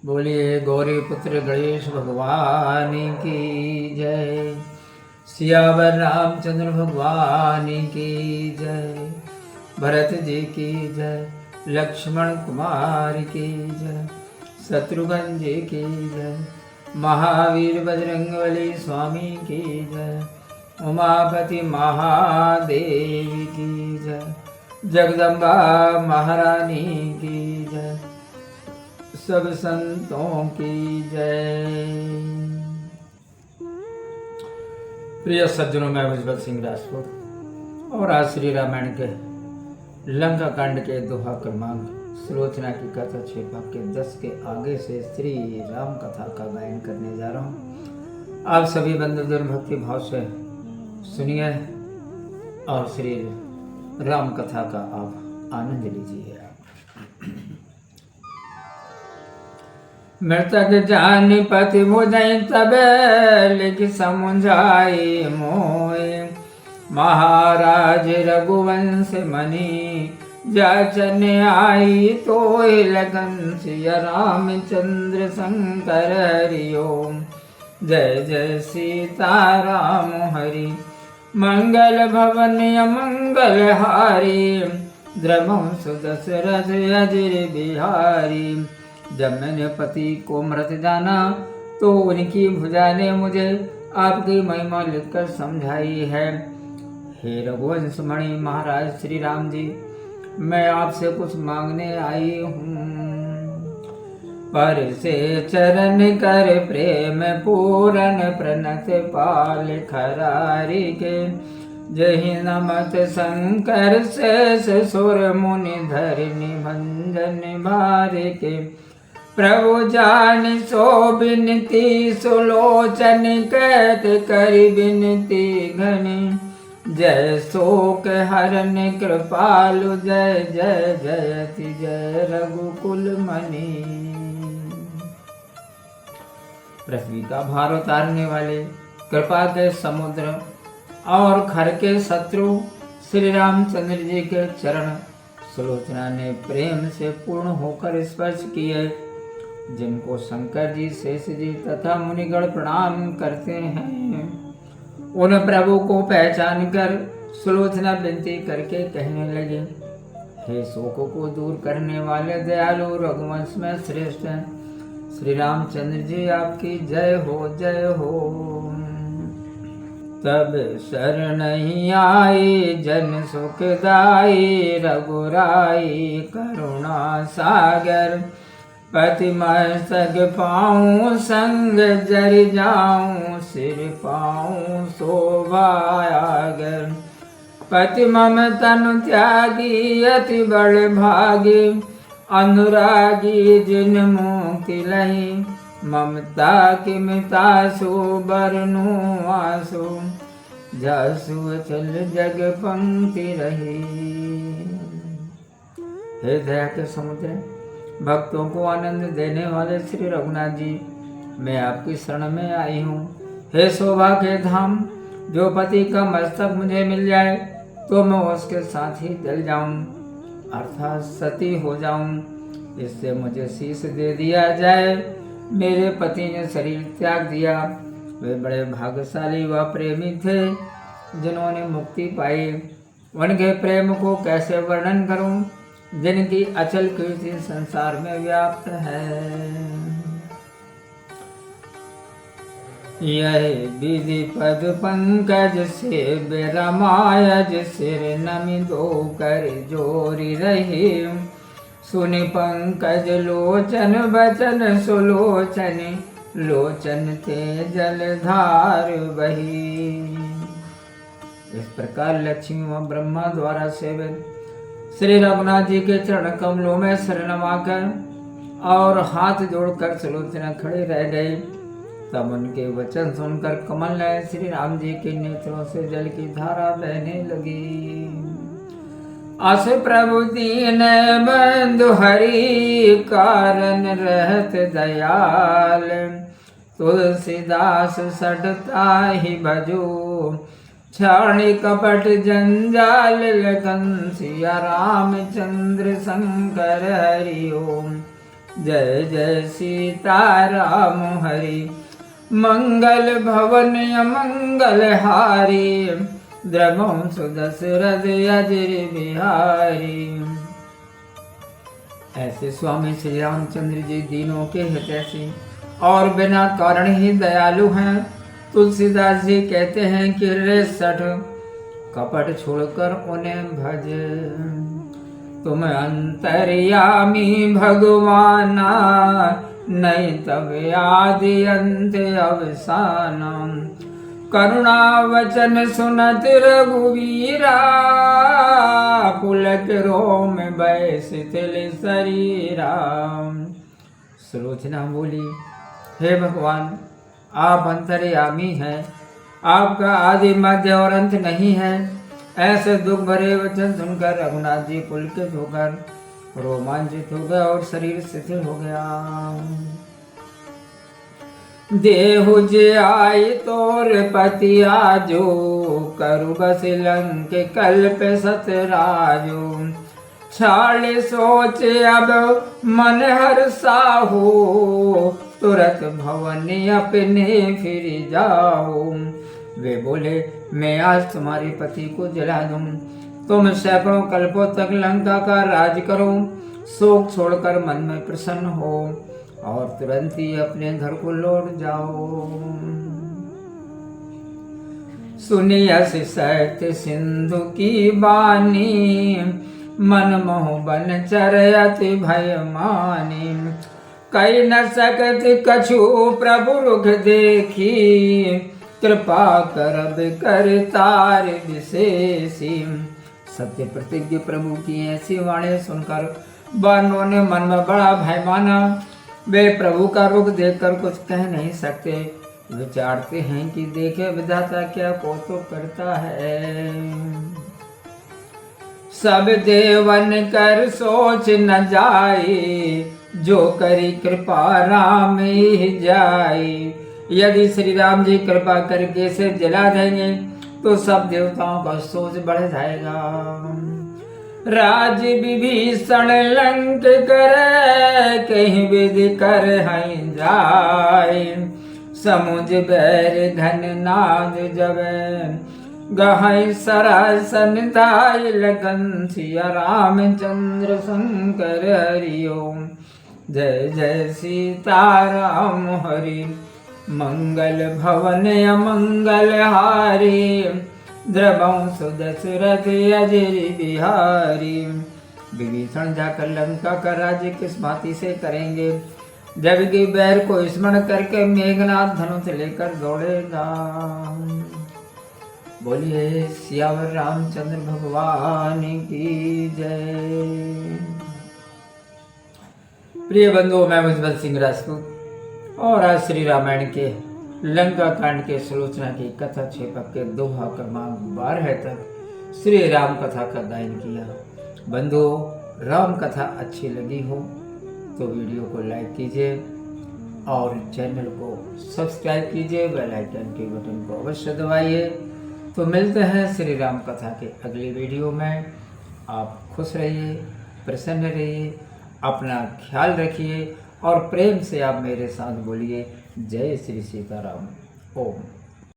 बोलिए गौरी पुत्र गणेश भगवान की जय। सियावर रामचंद्र भगवान की जय। भरत जी की जय। लक्ष्मण कुमार की जय। शत्रुघ्न जी की जय। महावीर बजरंगबली स्वामी की जय। उमापति महादेव की जय। जगदम्बा महारानी की जय। सब संतों की जय। प्रिय सज्जनों, मैं भुजबल सिंह राजपूत और आज श्री रामायण के लंका कांड के दोहा क्रमांक सुलोचना की कथा 6 भाग के 10 के आगे से श्री राम कथा का गायन करने जा रहा हूँ। आप सभी बंधुजन भक्ति भाव से सुनिए और श्री राम कथा का आप आनंद लीजिए। मृतक जान पति मुझई तब लिख समुझाई मोए। महाराज रघुवंश मणि जाचन आई तो लगन सिया रामचंद्र शंकर हरि ओम। जय जय सीताराम हरि मंगल भवन अमंगल हारी। द्रमंस दशरथ अजर बिहारी। जब मैंने पति को मृत जाना तो उनकी भुजा ने मुझे आपकी महिमा लिखकर समझाई है। हे रघुवंश मणि महाराज श्री राम जी, मैं आपसे कुछ मांगने आई हूँ। पर से चरण कर प्रेम पूरन प्रणत पाल खरारी के। जहि नमत शंकर शेष सुर मुनि धरनि भंजन भार के। प्रभु जान सो बिनती सुलोचन कहत करि बिनती घनी। जय शोक हरन कृपालु जय जय जयति जय रघुकुल मणि। पृथ्वी का भार उतारने वाले कृपा के समुद्र और खर के शत्रु श्री रामचंद्र जी के चरण सुलोचना ने प्रेम से पूर्ण होकर स्पर्श किए, जिनको शंकर जी शेष जी तथा मुनिगण प्रणाम करते हैं। उन प्रभु को पहचान कर सुलोचना विनती करके कहने लगे, हे शोकों को दूर करने वाले दयालु रघुवंश में श्रेष्ठ हैं श्री रामचंद्र जी, आपकी जय हो जय हो। तब शरण ही आई जन सुखदाई। रघुराई करुणा सागर। पति मस्तक पाऊँ संग जर जाऊँ। सिर पाऊँ शोभायागर। पति मम तनु त्यागी अति बड़ भागी। अनुरागी जिन मुक्ति लही। ममता किमिता सो बरनु आसो। जासु चल जग पंक्ति रही। हे दया के समुद्र, भक्तों को आनंद देने वाले श्री रघुनाथ जी, मैं आपकी शरण में आई हूँ। हे शोभा के धाम, जो पति का मस्तक मुझे मिल जाए तो मैं उसके साथ ही जल जाऊं, अर्थात सती हो जाऊं। इससे मुझे शीश दे दिया जाए। मेरे पति ने शरीर त्याग दिया। वे बड़े भाग्यशाली व प्रेमी थे जिन्होंने मुक्ति पाई। उनके प्रेम को कैसे वर्णन करूं, जिनकी अचल कीर्ति संसार में व्याप्त है। यह विधि पद पंकज से बेरमायज सिर नमि दो कर जोरी रही। सुनि पंकज लोचन बचन सुलोचन। लोचन थे जलधार बही। इस प्रकार लक्ष्मी व ब्रह्मा द्वारा सेवित श्री रघुनाथ जी के चरण कमलों में सिर नवाकर और हाथ जोड़कर सुलोचना खड़े रह गए। तब उनके वचन सुनकर कमल नयन श्री राम जी के नेत्रों से जल की धारा बहने लगी। अस प्रभु दीन बंधु हरि कारण रहत दयाल। तुलसीदास सटता ही भजो। क्षाणि कपट जंजाल लखन सिया रामचंद्र शंकर हरि ओम। जय जय सीताराम हरि। मंगल भवन अमंगल हारी, द्रवंश दशरथ अजर बिहारी। ऐसे स्वामी श्री रामचंद्र जी दीनों के हितैषी और बिना कारण ही दयालु हैं। तुलसीदास जी कहते हैं कि रे सठ कपट छोड़कर उन्हें भज, तुम अंतर्यामी भगवाना, नहीं तब आदि अंत अवसान। करुणा वचन सुनत रघुवीरा, पुलक रोम भय शिथिल शरीरा। सुलोचना बोली, हे भगवान आप अंतर्यामी हैं, आपका आदि मध्य और अंत नहीं है। ऐसे दुख भरे वचन सुनकर रघुनाथ जी पुलकित होकर रोमांचित हो गया और शरीर शिथिल हो गया। देहु जे आई तोर पति आजो, करु बस लंक कल्प सतराजो। छाड़ सोच अब मन हर्षाहो, तुरत भवन अपने फिर जाओ। वे बोले, मैं आज तुम्हारे पति को जला दूं, तुम सैकड़ों कल्पों तक लंका का राज करो, शोक छोड़कर मन में प्रसन्न हो और तुरंत ही अपने घर को लौट जाओ। सुनी अस सत्य सिंधु की बानी, मन मोह बन चरयत भय मानी। कई न सकत कछु प्रभु रुख देखी, कृपा करब कर तार विशेषी। सत्य प्रतिज्ञ प्रभु की ऐसी वाणी सुनकर बानों ने मन में बड़ा भय माना। वे प्रभु का रुख देखकर कुछ कह नहीं सकते, विचारते हैं कि देखे विधाता क्या कौतुक करता है। सब देवन कर सोच न जाए, जो करी कृपा राम ही जाए। यदि श्री राम जी कृपा करके इसे जला देंगे तो सब देवताओं का सोच बढ़ जाएगा। राज विभीषण लंक करे, कहीं विधि कर हैं जाए। समुझ बैर घन नाद जब, गहई सरासन धाय लगन। सिया रामचंद्र शंकर हरि ओम। जय जय सीताराम हरि। मंगल भवन अमंगल हारी, द्रवंश दशरथ अजर बिहारी। विभीषण जाकर लंका का राज्य किस भांति से करेंगे, जबकि बैर को स्मरण करके मेघनाथ धनुष लेकर दौड़ेगा। बोलिए सियावर रामचंद्र भगवान की जय। प्रिय बंधुओं, मैं मुजबल सिंह राजपूत और आज श्री रामायण के लंका कांड के सुलोचना की कथा छेपक के दोहा क्रमांक 12 तक श्री राम कथा का गायन किया। बंधुओं, राम कथा अच्छी लगी हो तो वीडियो को लाइक कीजिए और चैनल को सब्सक्राइब कीजिए, बेल आइकन के बटन को अवश्य दबाइए। तो मिलते हैं श्री राम कथा के अगले वीडियो में। आप खुश रहिए, प्रसन्न रहिए, अपना ख्याल रखिए और प्रेम से आप मेरे साथ बोलिए जय श्री सीताराम। ओम।